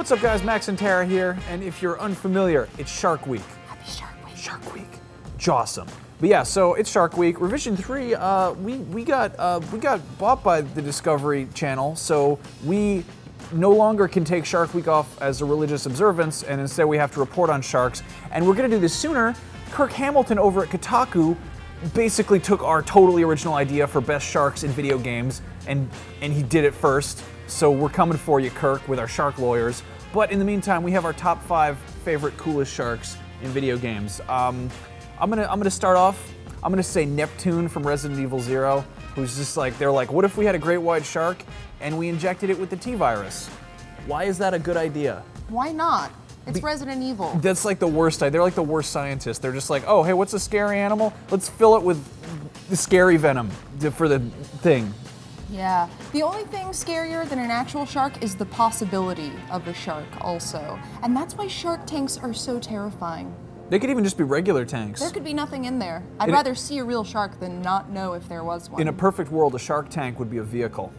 What's up, guys? Max and Tara here, and if you're unfamiliar, it's Shark Week. Happy Shark Week. Shark Week. Jawsome. But yeah, so it's Shark Week. Revision 3, we got bought by the Discovery Channel, so we no longer can take Shark Week off as a religious observance, and instead we have to report on sharks. And we're gonna do this sooner. Kirk Hamilton over at Kotaku basically took our totally original idea for best sharks in video games, and he did it first. So we're coming for you, Kirk, with our shark lawyers. But in the meantime, we have our top 5 favorite coolest sharks in video games. I'm gonna start off. I'm gonna say Neptune from Resident Evil 0, who's just like, they're like, what if we had a great white shark and we injected it with the T-virus? Why is that a good idea? Why not? It's Resident Evil. That's like the worst. They're like the worst scientists. They're just like, oh, hey, what's a scary animal? Let's fill it with the scary venom for the thing. Yeah. The only thing scarier than an actual shark is the possibility of a shark also. And that's why shark tanks are so terrifying. They could even just be regular tanks. There could be nothing in there. I'd rather see a real shark than not know if there was one. In a perfect world, a shark tank would be a vehicle.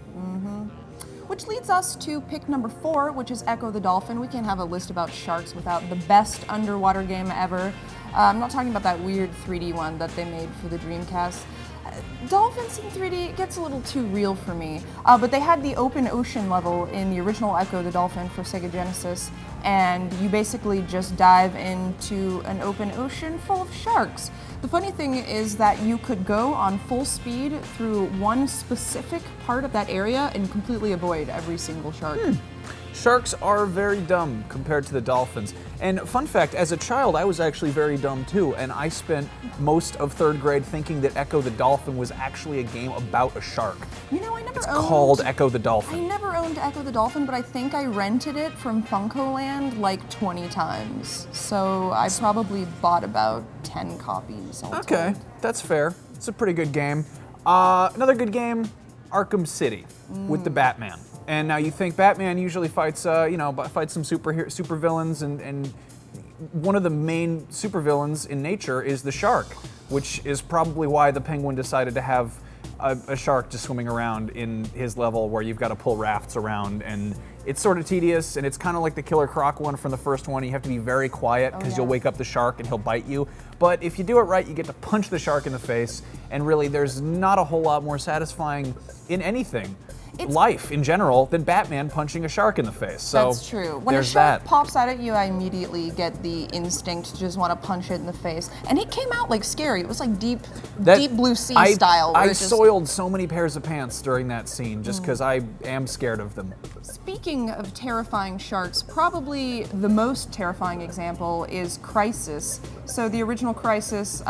Which leads us to pick number 4, which is Ecco the Dolphin. We can't have a list about sharks without the best underwater game ever. I'm not talking about that weird 3D one that they made for the Dreamcast. Dolphins in 3D gets a little too real for me, but they had the open ocean level in the original Ecco the Dolphin for Sega Genesis, and you basically just dive into an open ocean full of sharks. The funny thing is that you could go on full speed through one specific part of that area and completely avoid every single shark. Sharks are very dumb compared to the dolphins. And fun fact, as a child, I was actually very dumb too, and I spent most of 3rd grade thinking that Ecco the Dolphin was actually a game about a shark. You know, I never It's called Ecco the I Dolphin. never owned Ecco the Dolphin, but I think I rented it from Funkoland like 20 times. So I probably bought about 10 copies. all Okay, told. that's fair. It's a pretty good game. Another good game, Arkham City, with the Batman. And now you think Batman usually fights, fights some super villains, and one of the main supervillains in nature is the shark, which is probably why the Penguin decided to have a shark just swimming around in his level where you've got to pull rafts around, and it's sort of tedious, and it's kind of like the Killer Croc one from the first one. You have to be very quiet because you'll wake up the shark and he'll bite you. But if you do it right, you get to punch the shark in the face, and really there's not a whole lot more satisfying in anything. Life in general than Batman punching a shark in the face. So that's true. When a there's shark that. pops out at you, I immediately get the instinct to just want to punch it in the face. And it came out like scary. It was like deep blue sea style. I soiled so many pairs of pants during that scene just because I am scared of them. Speaking of terrifying sharks, probably the most terrifying example is Crysis. So the original Crysis,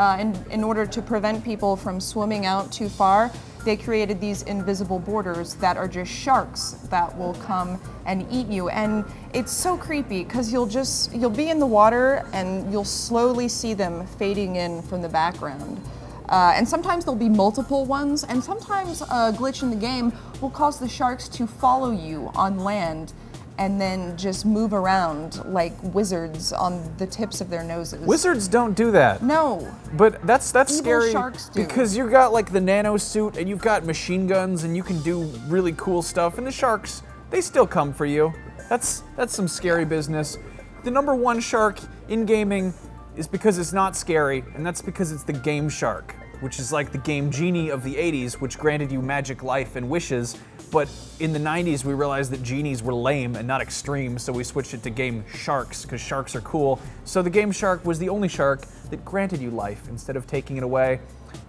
in order to prevent people from swimming out too far, they created these invisible borders that are just sharks that will come and eat you. And it's so creepy because you'll be in the water and you'll slowly see them fading in from the background. And sometimes there'll be multiple ones, and sometimes a glitch in the game will cause the sharks to follow you on land and then just move around like wizards on the tips of their noses. Wizards don't do that. No. But that's Evil scary sharks do. because you've got like the nano suit and you've got machine guns and you can do really cool stuff, and the sharks, they still come for you. That's some scary business. The number 1 shark in gaming is because it's not scary, and that's because it's the GameShark, which is like the game Genie of the 80s, which granted you magic life and wishes. But in the 90s, we realized that genies were lame and not extreme, so we switched it to Game Sharks, because sharks are cool. So the Game Shark was the only shark that granted you life instead of taking it away.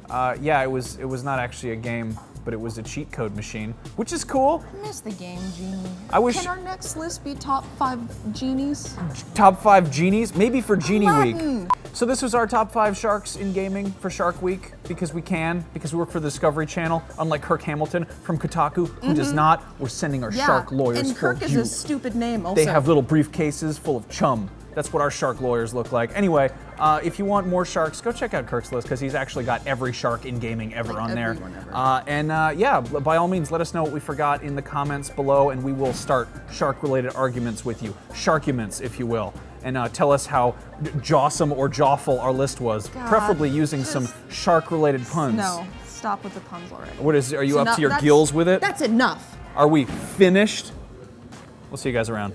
It was not actually a game, but it was a cheat code machine, which is cool. I miss the game Genie. I wish. Can our next list be top 5 genies? Top 5 genies? Maybe for Genie Latin. Week. So this was our top 5 sharks in gaming for Shark Week, because we work for the Discovery Channel, unlike Kirk Hamilton from Kotaku, who does not. We're sending our shark lawyers and Kirk for is you. a stupid name also. They have little briefcases full of chum. That's what our shark lawyers look like. Anyway, if you want more sharks, go check out Kirk's list, because he's actually got every shark in gaming ever on there. By all means, let us know what we forgot in the comments below, and we will start shark-related arguments with you. Sharkuments, if you will. And tell us how jawsome or jawful our list was, preferably using some shark-related puns. No, stop with the puns already. Are you up to your gills with it? That's enough. Are we finished? We'll see you guys around.